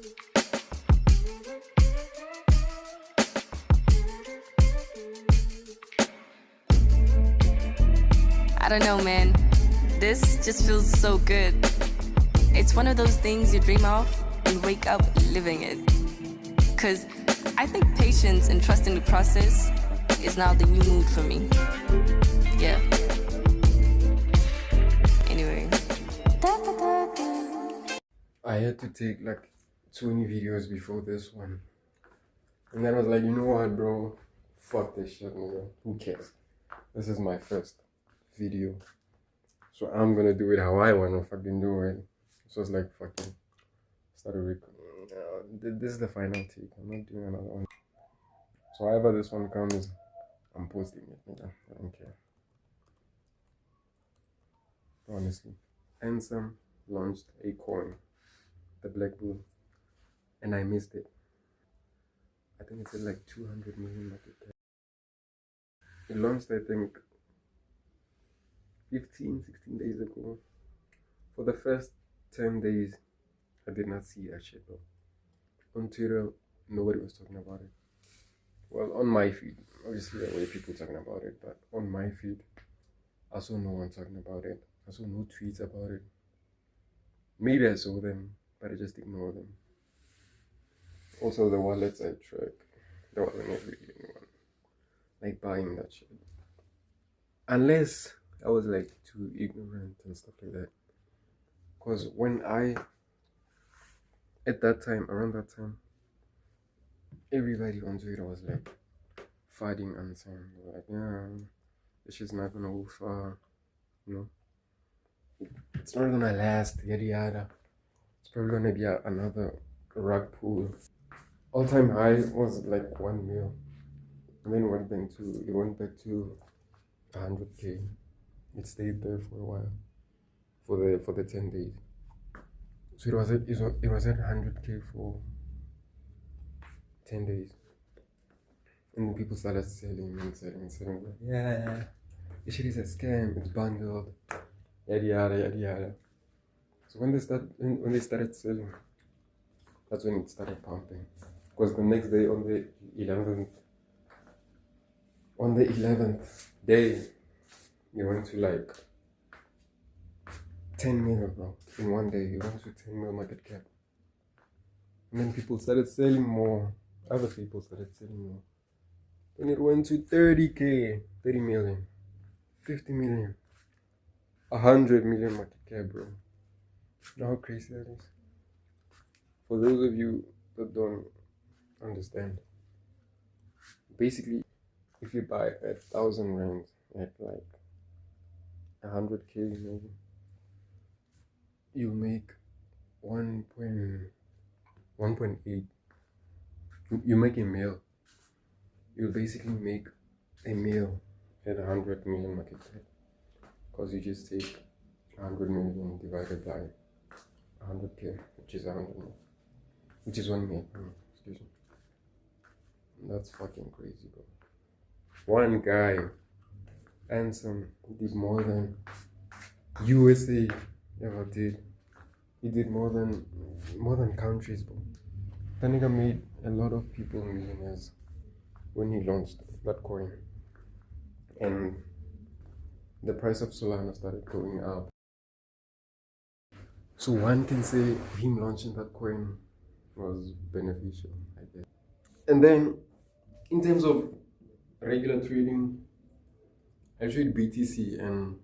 I don't know, man. This just feels so good. It's one of those things you dream of and wake up living it. Cause I think patience and trusting the process is now the new mood for me. Yeah. Anyway. I had to take like 20 videos before this one. And then I was like, you know what, bro? Fuck this shit, nigga. Who cares? This is my first video. So I'm gonna do it how I wanna fucking do it. So it's like fucking started recording. This is the final take. I'm not doing another one. So however this one comes, I'm posting it, nigga. I don't care. Honestly. Ansem launched a coin, the Black Bull, and I missed it. I think it's at like 200 million market cap. It launched, I think, 16 days ago. For the first 10 days, I did not see that shit, bro. On Twitter, nobody was talking about it. Well, on my feed, obviously there were people talking about it, but on my feed, I saw no one talking about it. I saw no tweets about it. Maybe I saw them, but I just ignored them. Also, the wallets I track, there wasn't really anyone like buying that shit. Unless I was like too ignorant and stuff like that. Because when at that time, around that time, everybody on Twitter was like fighting and saying, like, yeah, this shit's not gonna go far, you know. It's not gonna last, yada yada. It's probably gonna be another rug pull. All-time high was like 1 mil. And then it went back to 100K. It stayed there for a while, for the 10 days. So it was at 100K for 10 days, and then people started selling and selling. Like, yeah, this shit is a scam. It's bundled, yada yada yada yada. So when they started selling, that's when it started pumping. Because the next day, on the 11th day, you went to like 10 million, bro. In one day, you went to 10 million market cap. And then people started selling more. Other people started selling more. Then it went to 30K, 30 million, 50 million, 100 million market cap, bro. You know how crazy that is? For those of you that don't understand, basically, if you buy 1,000 rands at like 100K maybe, you make 1.8. You make a meal. You basically make a meal at 100 million market cap, because you just take 100 million divided by 100K, which is 100 million, which is 1 meal. Excuse me. That's fucking crazy, bro. One guy, Ansem, did more than USA ever did. He did more than countries, bro. That nigga made a lot of people millionaires when he launched that coin. And the price of Solana started going up. So one can say him launching that coin was beneficial, I guess. And then, in terms of regular trading, I trade BTC and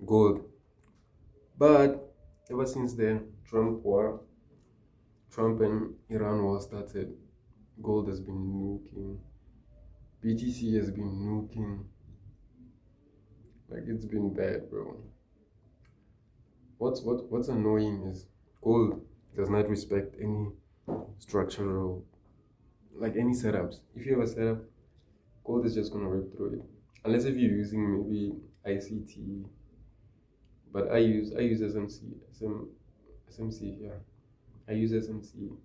gold. But ever since the Trump and Iran war started, gold has been nuking. BTC has been nuking. Like, it's been bad, bro. What's annoying is gold does not respect any structural, like any setups. If you have a setup, gold is just gonna rip through it. Unless if you're using maybe ICT, but I use SMC, yeah. I use SMC.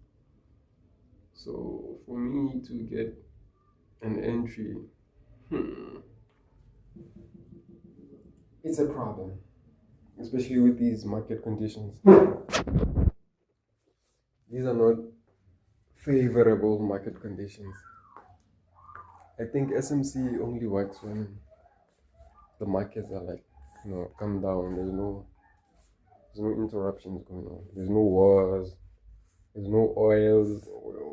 So for me to get an entry, it's a problem, especially with these market conditions. These are not favorable market conditions. I think SMC only works when the markets are like, come down. There's no interruptions going on. There's no wars. There's no oil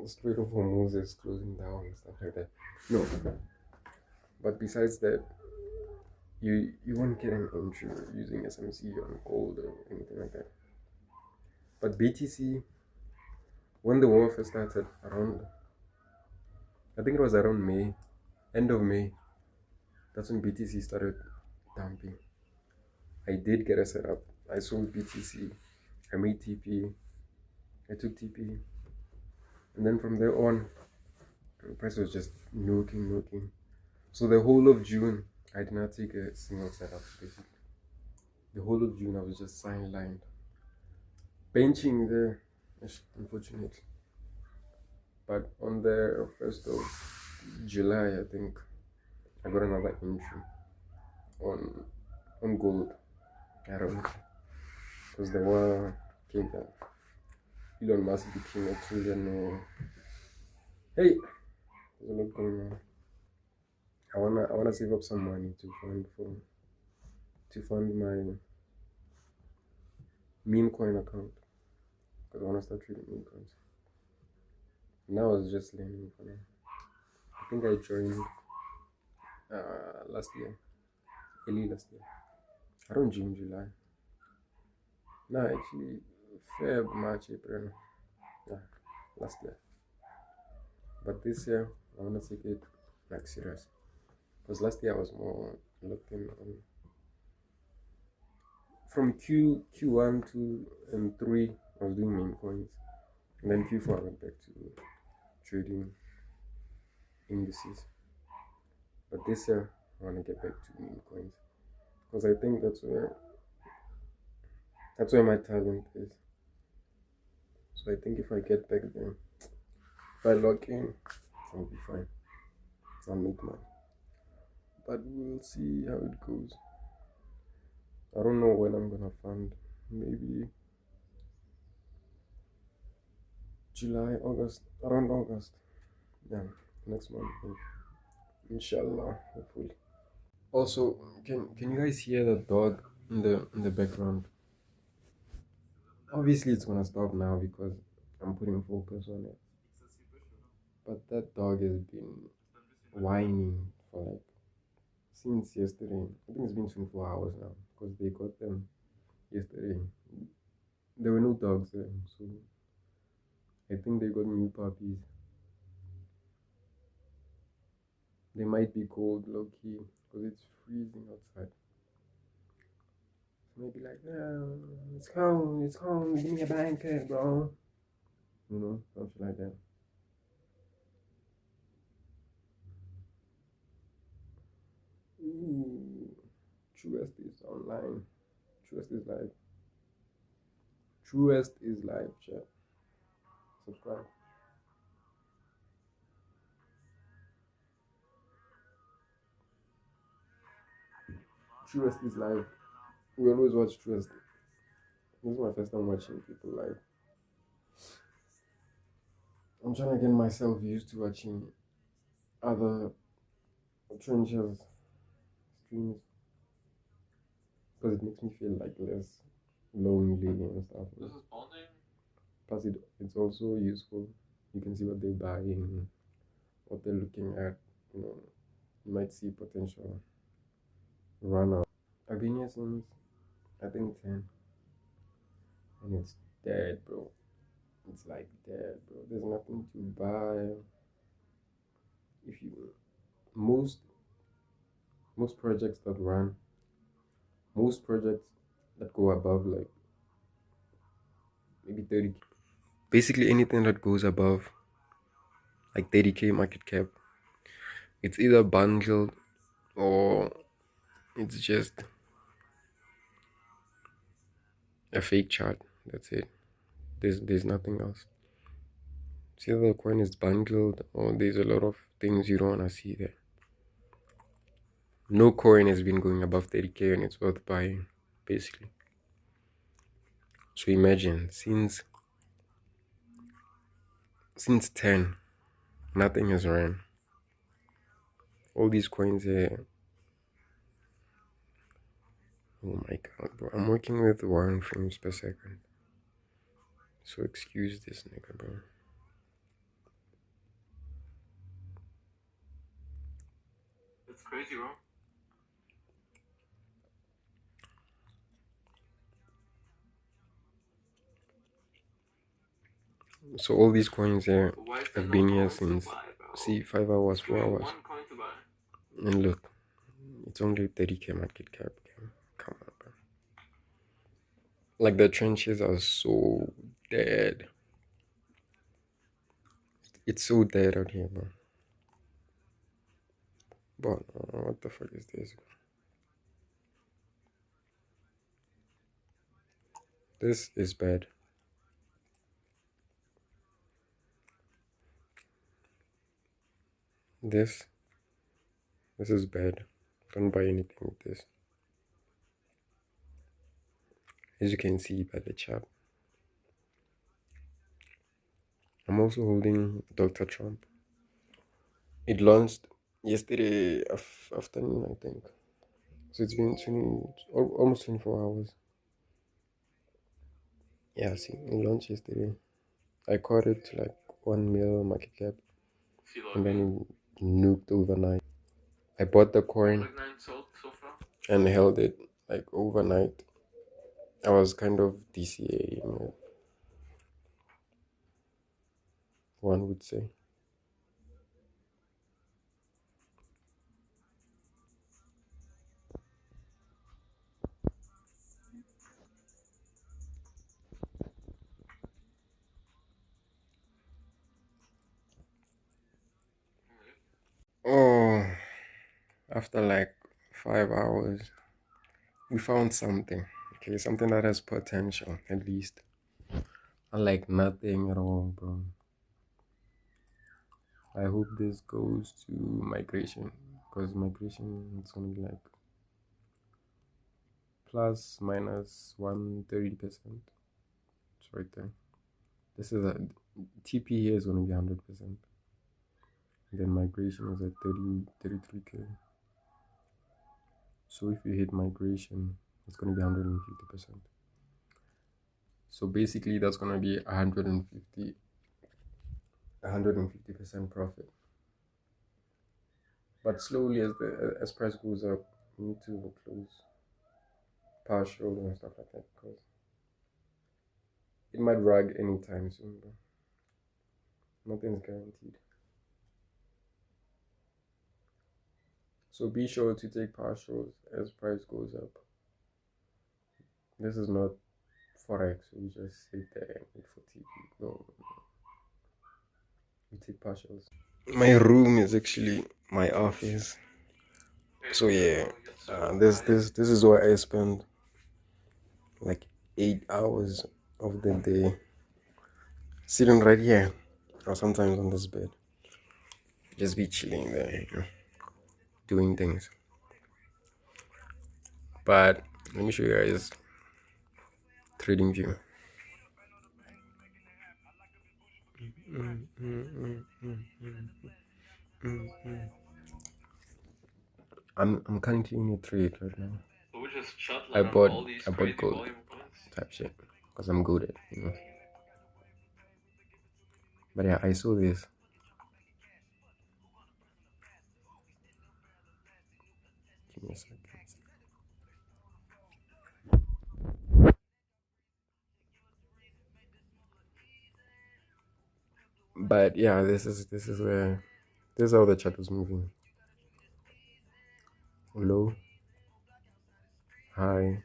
Strait of Hormuz is closing down and stuff like that. No. But besides that, you won't get an entry using SMC on gold or anything like that. But BTC, when the war first started around, I think it was around May, end of May, that's when BTC started dumping. I did get a setup. I sold BTC. I made TP. I took TP. And then from there on, the price was just nuking. So the whole of June, I did not take a single setup, basically. The whole of June, I was just sidelined. Benching there, unfortunately. But on the 1st of July, I think, I got another entry on gold. I don't know. Because the war came down. Elon Musk became a trillionaire. Hey, there's a lot going on. I wanna save up some money to fund my meme coin account, because I wanna start trading meme coins. Now I was just learning for now. I think I joined last year, early last year. Around June, July. No, actually, Feb, March, April. Yeah, last year. But this year, I wanna take it like serious. Because last year I was more locked in on from Q1 2 and 3 I was doing meme coins, and then Q4 I went back to trading indices. But this year I want to get back to meme coins, because I think that's where my talent is. So I think if I get back there, if I lock in, I'll be fine. I'll make money. But we'll see how it goes. I don't know when I'm gonna fund. Maybe July, August, around August. Yeah, next month. Inshallah, hopefully. Also, can you guys hear the dog in the background? Obviously, it's gonna stop now because I'm putting focus on it. But that dog has been whining for like since yesterday. I think it's been 24 hours now, because they got them yesterday. There were no dogs there, so I think they got new puppies. They might be cold, low key, because it's freezing outside. So maybe like, it's cold, give me a blanket, bro. Something like that. Ooh, Truest is online. Truest is live. Truest is live, chat. Subscribe. Truest is live. We always watch Truest. This is my first time watching people live. I'm trying to get myself used to watching other trenches streams, because it makes me feel like less lonely and stuff. This is bonding. Plus, it's also useful. You can see what they're buying, what they're looking at. You might see potential run out. I've been here since I think 10, and it's dead, bro. It's like dead, bro. There's nothing to buy. If you most projects that run, most projects that go above like maybe 30, basically anything that goes above like 30k market cap, it's either bundled or it's just a fake chart. That's it. There's nothing else. See, the coin is bundled, or there's a lot of things you don't want to see there. No coin has been going above 30k and it's worth buying, basically. So imagine, since since 10, nothing has ran. All these coins here. Oh my god, bro. I'm working with 1 frames per second. So excuse this nigga, bro. That's crazy, bro. So all these coins here Why is there have no been here coins to since, buy, bro? see, 5 hours, Give 4 me hours. 1 coin to buy. And look, it's only 30k market cap. Come on, bro. Like the trenches are so dead. It's so dead out here, bro. But what the fuck is this? This is bad. This is bad. Don't buy anything with this. As you can see by the chart. I'm also holding Dr. Trump. It launched yesterday afternoon, I think. So it's been almost 24 hours. Yeah, see, it launched yesterday. I caught it to like 1 mil market cap, and then it nuked overnight. I bought the coin Like 9 sold so far. and held it like overnight. I was kind of DCAing it, one would say. Oh, after like 5 hours, we found something. Okay, something that has potential, at least. Unlike nothing at all, bro. I hope this goes to migration, because migration is gonna be like plus minus 130%. It's right there. This is a TP here is gonna be 100%. Then migration is at 33k. So if you hit migration, it's gonna be 150%. So basically that's gonna be 150% profit. But slowly as price goes up, you need to close partial and stuff like that, because it might rag anytime soon, but nothing's guaranteed. So be sure to take partials as price goes up. This is not forex, so you just sit there and wait for TP. No. You take partials. My room is actually my office. So yeah, this is where I spend like 8 hours of the day sitting right here, or sometimes on this bed, just be chilling there, doing things. But let me show you guys trading view. I'm currently in a trade right now. So we just shot I like bought all these I crazy bought gold volume coins. type shit because I'm good at But yeah, I saw this. Give me a second. But yeah, this is where this is how the chart was moving. Low, high,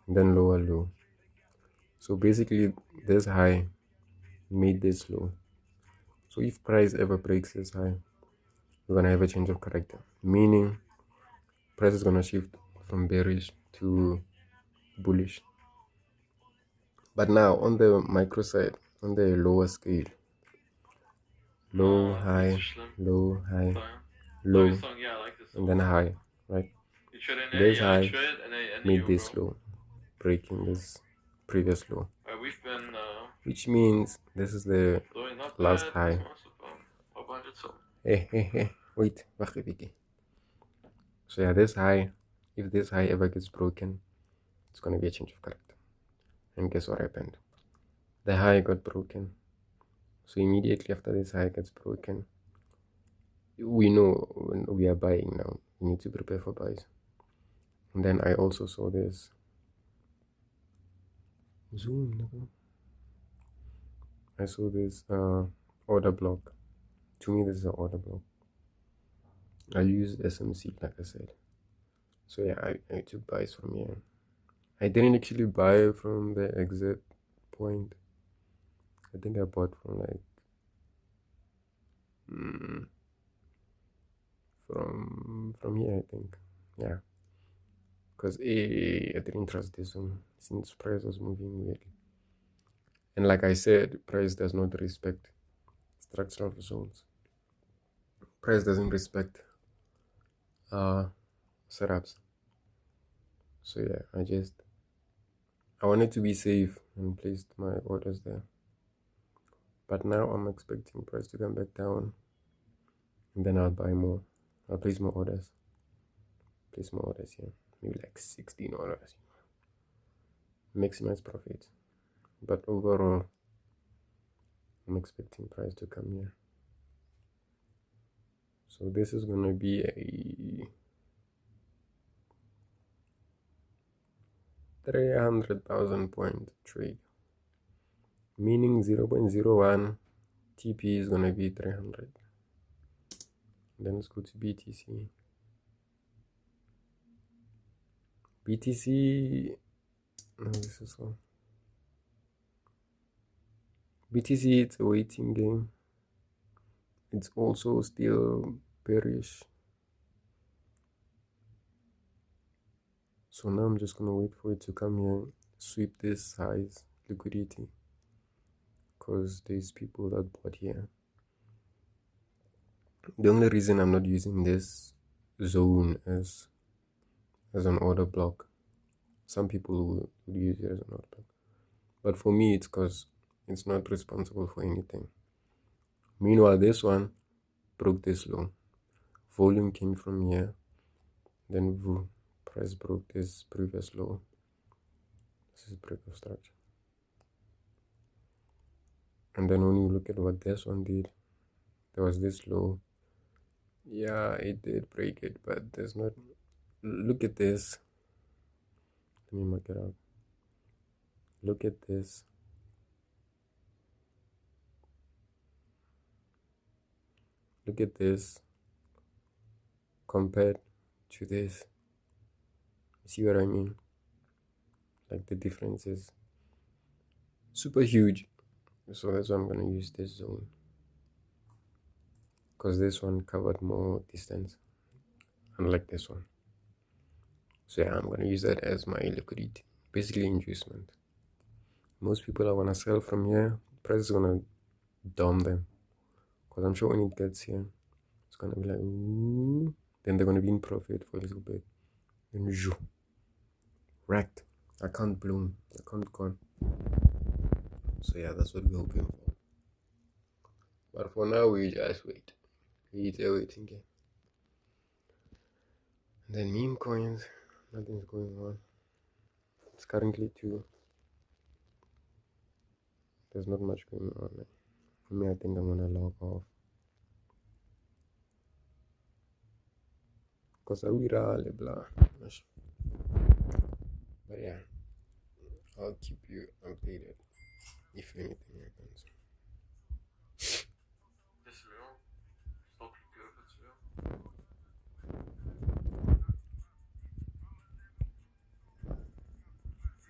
and then lower low. So basically this high made this low. So if price ever breaks this high, we're gonna have a change of character. Meaning price is gonna shift from bearish to bullish. But now on the micro side, on the lower scale, low, high, low, high, low, Yeah, I like this and then high, right? You trade in This yeah, high trade and made you, this bro. low, breaking this previous low. We've been which means this is the So it's not last bad. high. It's more super. How about it so? Wait, wacht even. So yeah, this high, if this high ever gets broken, it's gonna be a change of character. And guess what happened? The high got broken. So immediately after this high gets broken, we know when we are buying now, we need to prepare for buys. And then I also saw this zoom. I saw this order block. To me, this is an order block. I use SMC, like I said. So yeah, I took buys from here. I didn't actually buy from the exit point. I think I bought from like from here, I think. Yeah, because I didn't trust this one since price was moving weirdly. And like I said, price does not respect structural zones. Price doesn't respect setups. So yeah, I wanted to be safe and placed my orders there. But now I'm expecting price to come back down, and then I'll buy more. I'll place more orders. Place more orders here. Maybe like 16 orders. Maximize profit. But overall, I'm expecting price to come here. So this is gonna be a 300,000 point trade. Meaning 0.01 TP is gonna be 300. Then let's go to BTC. BTC, no, this is all. BTC, it's a waiting game. It's also still bearish. So now I'm just gonna wait for it to come here, sweep this size liquidity, because there's people that bought here. The only reason I'm not using this zone as an order block, some people would use it as an order block, but for me it's because it's not responsible for anything. Meanwhile, this one broke this low, volume came from here, then price broke this previous low. This is break of structure. And then when you look at what this one did, there was this low. Yeah, it did break it, but there's not. Look at this. Let me mark it up. Look at this. Look at this compared to this. See what I mean? Like the difference is super huge. So that's why I'm gonna use this zone, because this one covered more distance, unlike this one. So yeah, I'm gonna use that as my liquidity, basically inducement. Most people are gonna sell from here. Price is gonna dump them, because I'm sure when it gets here, it's gonna be like, ooh. Then they're gonna be in profit for a little bit. Then wrecked. I can't bloom. I can't con. So yeah, that's what we're hoping for. But for now, we just wait. It's a waiting game. And then meme coins, nothing's going on. It's currently 2. There's not much going on. For me, I think I'm gonna log off. Because I will blah. But yeah, I'll keep you updated if anything happens. It's real. Stock curve, it's real.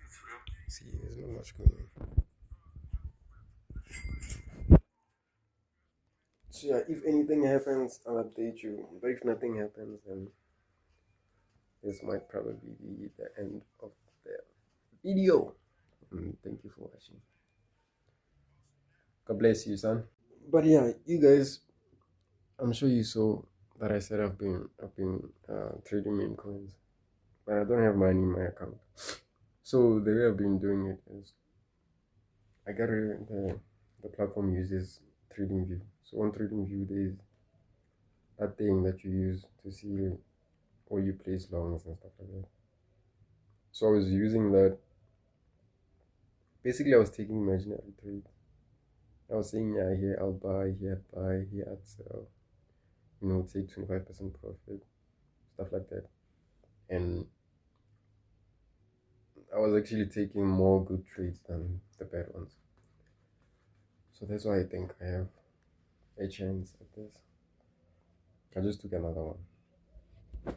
It's real. See, there's not much going on. So yeah, if anything happens, I'll update you. But if nothing happens, then this might probably be the end of the video. And thank you for watching. God bless you, son. But yeah, you guys, I'm sure you saw that I said I've been trading meme coins, but I don't have money in my account. So the way I've been doing it is I got the platform uses TradingView. So on TradingView, there's that thing that you use to see or you place longs and stuff like that. So I was using that. Basically, I was taking imaginary trades. I was saying, yeah, here I'll buy, here I'd buy, here I'd sell. Take 25% profit, stuff like that. And I was actually taking more good trades than the bad ones. So that's why I think I have a chance at this. I just took another one.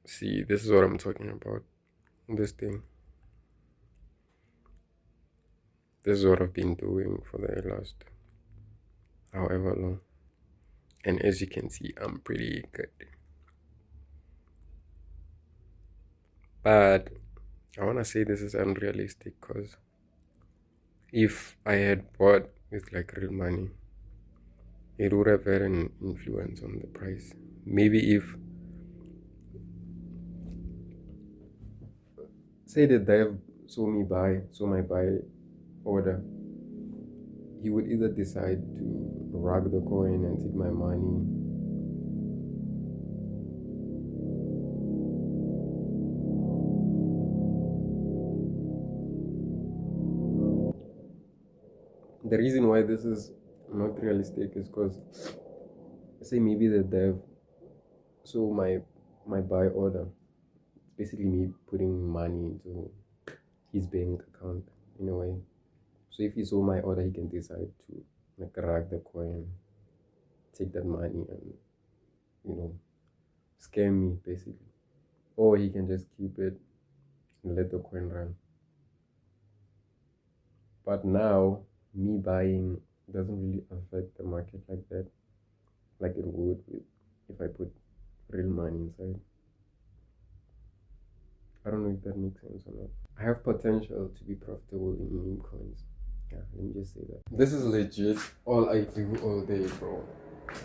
See, this is what I'm talking about. This thing. This is what I've been doing for the last however long. And as you can see, I'm pretty good. But I want to say this is unrealistic because if I had bought with like real money, it would have had an influence on the price. Maybe if, say the dev saw my buy order, he would either decide to rug the coin and take my money, the reason why this is not realistic is because, say maybe the dev saw my buy order. It's basically me putting money into his bank account in a way. So if he saw my order, he can decide to like rug the coin, take that money and scam me basically. Or he can just keep it and let the coin run. But now me buying doesn't really affect the market like that, like it would if I put real money inside. I don't know if that makes sense or not. I have potential to be profitable in meme coins. Yeah, let me just say that. This is legit all I do all day, bro.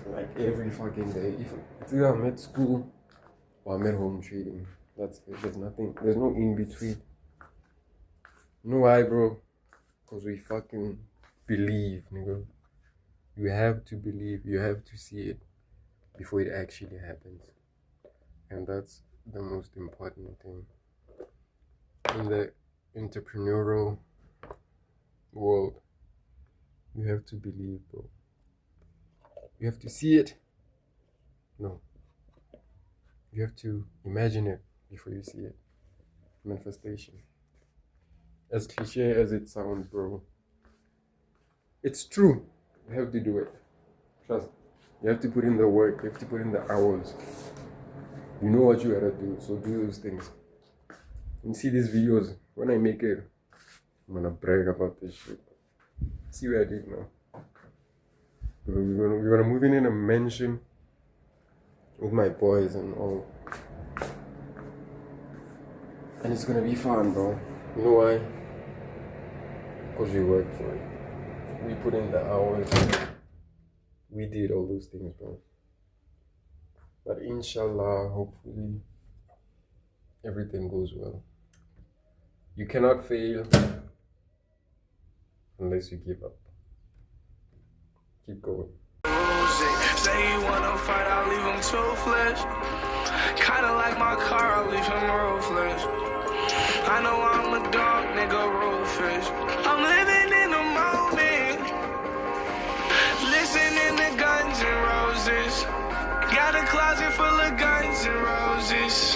Like every fucking day. If it's either I'm at school or I'm at home trading. That's it. There's nothing. There's no in between. You know why, bro? Because we fucking believe, nigga. You have to believe. You have to see it before it actually happens. And that's the most important thing. In the entrepreneurial world, you have to believe, bro. You have to see it. No. You have to imagine it before you see it. Manifestation. As cliche as it sounds, bro, it's true. You have to do it. Trust. You have to put in the work. You have to put in the hours. You know what you gotta do, so do those things. You see these videos, when I make it, I'm gonna brag about this shit. See what I did now. We're gonna move in a mansion with my boys and all. And it's gonna be fun, bro. You know why? Because we worked for it. We put in the hours. We did all those things, bro. But inshallah, hopefully, everything goes well. You cannot fail unless you give up. Keep going. Say you wanna fight, I'll leave him toothless. Kinda like my car, I'll leave him ruthless. I know I'm a dog, nigga, ruthless. I'm living in the moment, listening to Guns and Roses. Got a closet full of Guns and Roses.